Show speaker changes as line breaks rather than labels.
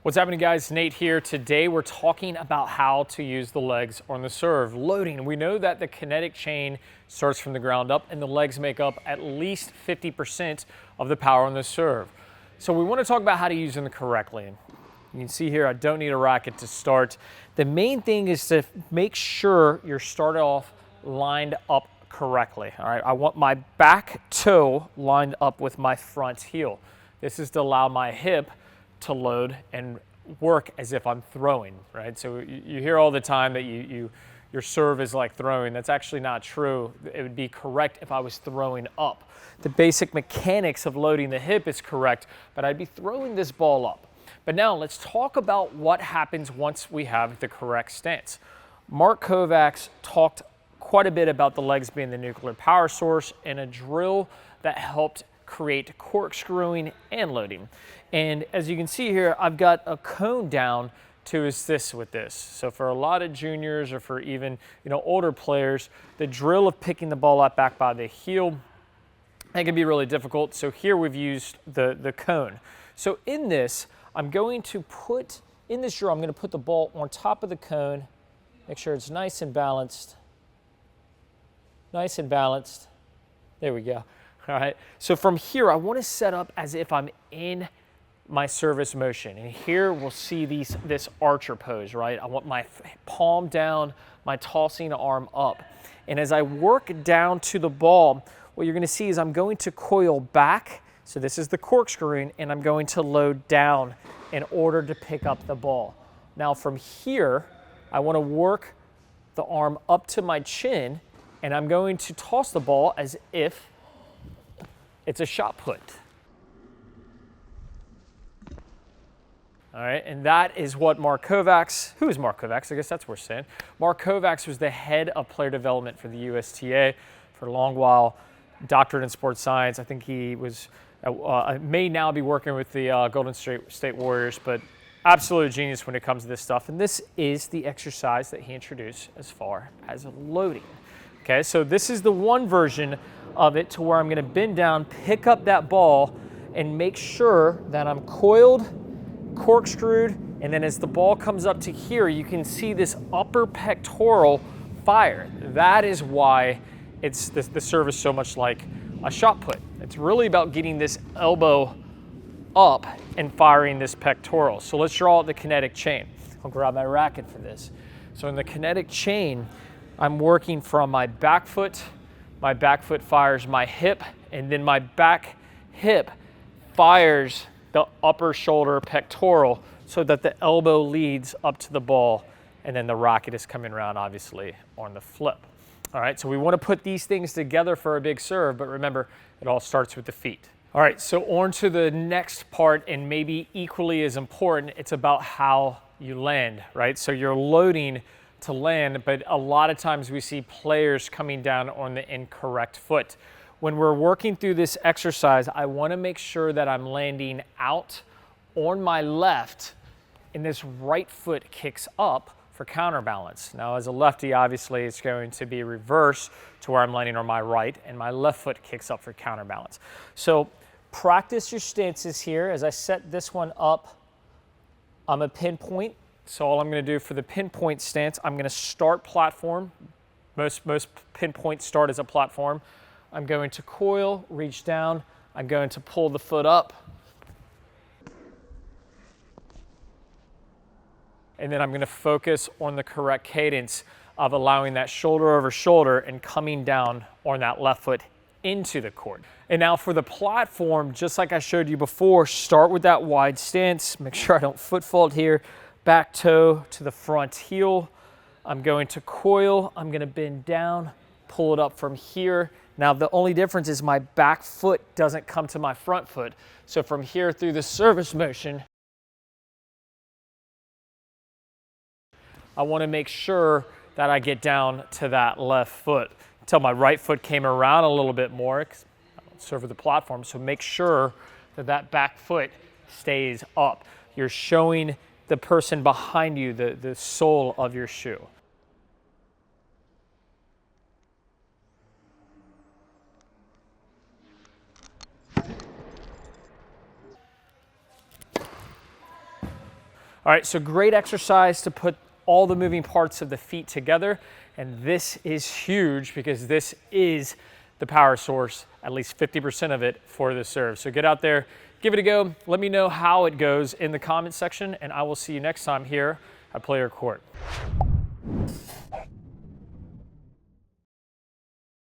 What's happening, guys? Nate here. Today we're talking about how to use the legs on the serve. Loading. We know that the kinetic chain starts from the ground up and the legs make up at least 50% of the power on the serve. So we want to talk about how to use them correctly. You can see here I don't need a racket to start. The main thing is to make sure you're started off lined up correctly. All right, I want my back toe lined up with my front heel. This is to allow my hip to load and work as if I'm throwing, right? So you hear all the time that your serve is like throwing. That's actually not true. It would be correct if I was throwing up. The basic mechanics of loading the hip is correct, but I'd be throwing this ball up. But now let's talk about what happens once we have the correct stance. Mark Kovacs talked quite a bit about the legs being the nuclear power source and a drill that helped create corkscrewing and loading. And as you can see here, I've got a cone down to assist with this. So for a lot of juniors or for even older players, the drill of picking the ball up back by the heel, that can be really difficult. So here we've used the cone. So in this, I'm going to put, in this drill, I'm going to put the ball on top of the cone, make sure it's nice and balanced. Nice and balanced. There we go. All right, so from here, I want to set up as if I'm in my service motion. And here we'll see this archer pose, right? I want my palm down, my tossing arm up. And as I work down to the ball, what you're going to see is I'm going to coil back. So this is the corkscrewing, and I'm going to load down in order to pick up the ball. Now from here, I want to work the arm up to my chin, and I'm going to toss the ball as if it's a shot put. All right, and that is what Mark Kovacs, who is Mark Kovacs? I guess that's worth saying. Mark Kovacs was the head of player development for the USTA for a long while, doctorate in sports science. I think he was, may now be working with the Golden State Warriors, but absolute genius when it comes to this stuff. And this is the exercise that he introduced as far as loading. Okay, so this is the one version of it to where I'm going to bend down, pick up that ball, and make sure that I'm coiled, corkscrewed, and then as the ball comes up to here, you can see this upper pectoral fire. That is why it's the serve is so much like a shot put. It's really about getting this elbow up and firing this pectoral. So let's draw out the kinetic chain. I'll grab my racket for this. So in the kinetic chain, I'm working from my back foot fires my hip, and then my back hip fires the upper shoulder pectoral so that the elbow leads up to the ball, and then the racket is coming around, obviously, on the flip. All right, so we want to put these things together for a big serve, but remember, it all starts with the feet. All right, so on to the next part, and maybe equally as important, it's about how you land, right? So you're loading to land, but a lot of times we see players coming down on the incorrect foot. When we're working through this exercise, I want to make sure that I'm landing out on my left, and this right foot kicks up for counterbalance. Now, as a lefty, obviously, it's going to be reverse to where I'm landing on my right, and my left foot kicks up for counterbalance. So practice your stances here. As I set this one up, I'm a pinpoint. So all I'm going to do for the pinpoint stance, I'm going to start platform. Most pinpoints start as a platform. I'm going to coil, reach down. I'm going to pull the foot up. And then I'm going to focus on the correct cadence of allowing that shoulder over shoulder and coming down on that left foot into the court. And now for the platform, just like I showed you before, start with that wide stance. Make sure I don't foot fault here. Back toe to the front heel. I'm going to coil, I'm going to bend down, pull it up from here. Now the only difference is my back foot doesn't come to my front foot. So from here through the service motion, I want to make sure that I get down to that left foot until my right foot came around a little bit more, because I don't serve with the platform. So make sure that that back foot stays up. You're showing the person behind you the sole of your shoe. All right, so great exercise to put all the moving parts of the feet together. And this is huge because this is the power source, at least 50% of it for the serve. So get out there, give it a go. Let me know how it goes in the comment section, and I will see you next time here at Play Your Court.